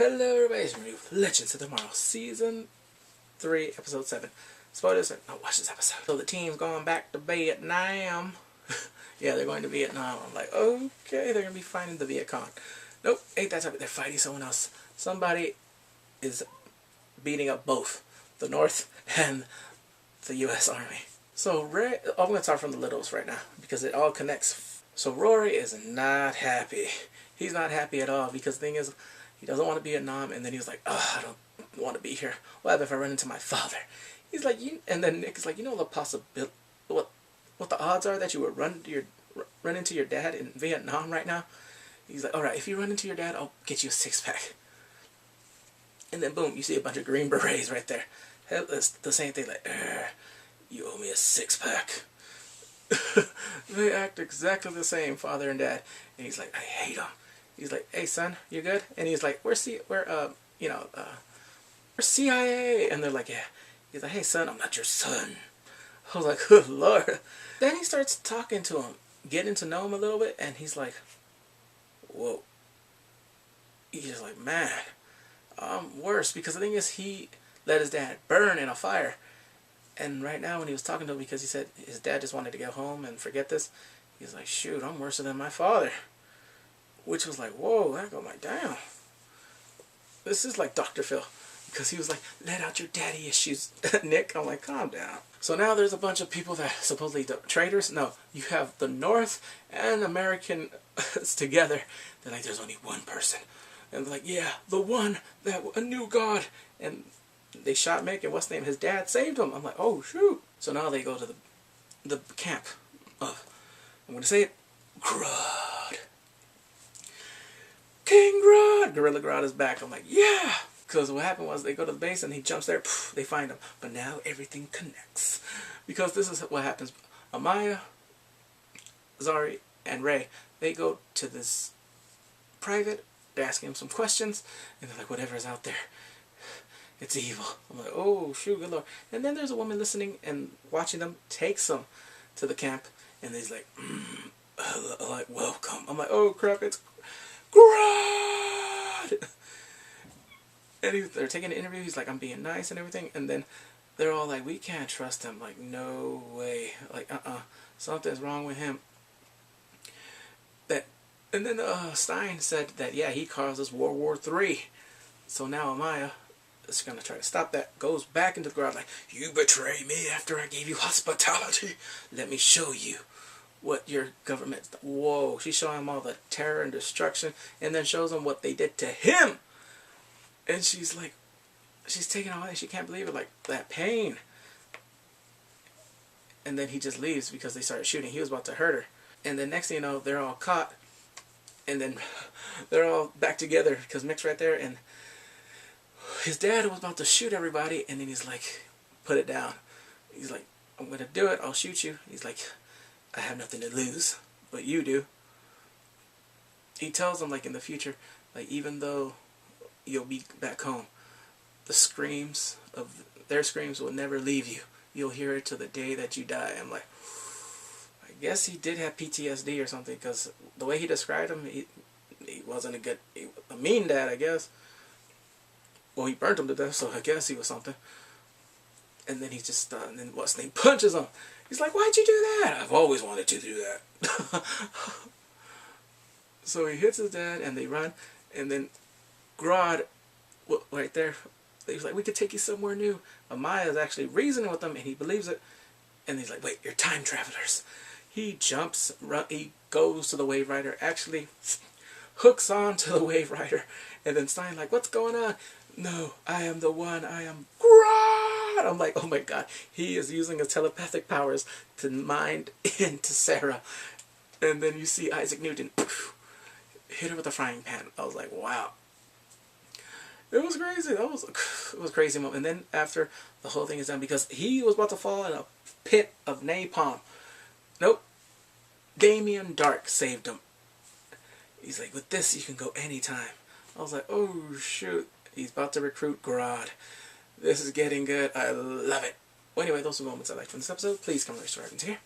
Hello everybody, it's me, Legends of Tomorrow, Season 3, Episode 7. Spoilers, no, watch this episode. So the team's going back to Vietnam. Yeah, they're going to Vietnam. I'm like, okay, they're going to be fighting the Viet Cong. Nope, ain't that type of, they're fighting someone else. Somebody is beating up both the North and the U.S. Army. So Ray, I'm going to start from the littles right now, because it all connects. So Rory is not happy. He's not happy at all, because the thing is, he doesn't want to be in Vietnam, and then he was like, oh, I don't want to be here. What happens if I run into my father? He's like, and then Nick is like, you know the possibility, what the odds are that you would run into your dad in Vietnam right now? He's like, all right, if you run into your dad, I'll get you a six-pack. And then boom, you see a bunch of green berets right there. It's the same thing, like, you owe me a six-pack. They act exactly the same, father and dad. And he's like, I hate them. He's like, hey son, you good? And he's like, we're CIA. And they're like, yeah. He's like, hey son, I'm not your son. I was like, good Lord. Then he starts talking to him, getting to know him a little bit, and he's like, whoa. He's just like, man, worse. Because the thing is, he let his dad burn in a fire. And right now when he was talking to him, because he said his dad just wanted to get home and forget this, he's like, shoot, I'm worse than my father. Which was like, whoa, I go like, damn. This is like Dr. Phil. Because he was like, let out your daddy issues, Nick. I'm like, calm down. So now there's a bunch of people that supposedly traitors. No, you have the North and Americans together. They're like, there's only one person. And they're like, yeah, the one that knew God. And they shot Mick, and what's his name? His dad saved him. I'm like, oh, shoot. So now they go to the camp of, I'm going to say it, Grodd. King Grodd! Gorilla Grodd is back. I'm like, yeah! Because what happened was they go to the base and he jumps there, poof, they find him. But now everything connects. Because this is what happens. Amaya, Zari, and Ray, they go to this private, they're asking him some questions, and they're like, whatever is out there, it's evil. I'm like, oh, shoot, good Lord. And then there's a woman listening and watching them, takes them to the camp, and he's like, like, welcome. I'm like, oh crap, it's Grodd! And they're taking an interview, he's like, I'm being nice and everything, and then they're all like, we can't trust him, like, no way, like, something's wrong with him. And then Stein said that, yeah, he causes World War III. So now Amaya is going to try to stop that, goes back into the Grodd like, you betray me after I gave you hospitality, let me show you what your government, whoa, she's showing him all the terror and destruction, and then shows him what they did to him. And she's like, she's taking away, she can't believe it, like, that pain. And then he just leaves because they started shooting. He was about to hurt her. And then next thing you know, they're all caught. And then they're all back together because Mick's right there. And his dad was about to shoot everybody. And then he's like, put it down. He's like, I'm going to do it. I'll shoot you. He's like, I have nothing to lose, but you do. He tells them, like, in the future, like, even though you'll be back home, the screams of their screams will never leave you. You'll hear it till the day that you die. I'm like, I guess he did have PTSD or something, because the way he described him, he wasn't a mean dad, I guess. Well, he burnt him to death, so I guess he was something. And then he just, and then what's his name, punches him. He's like, why'd you do that? I've always wanted to do that. So he hits his dad, and they run, and then Grodd, right there, he's like, we could take you somewhere new. Amaya is actually reasoning with him, and he believes it. And he's like, wait, you're time travelers. He jumps, he goes to the Wave Rider, actually hooks on to the Wave Rider. And then Stein like, what's going on? No, I am the one, I am Grodd. I'm like, oh my god, he is using his telepathic powers to mind into Sarah. And then you see Isaac Newton hit her with a frying pan. I was like, wow. It was crazy. It was a crazy moment. And then after the whole thing is done, because he was about to fall in a pit of napalm. Nope. Damien Dark saved him. He's like, with this you can go anytime. I was like, oh shoot. He's about to recruit Grodd. This is getting good. I love it. Well, anyway, those are moments I liked from this episode. Please come and subscribe to here.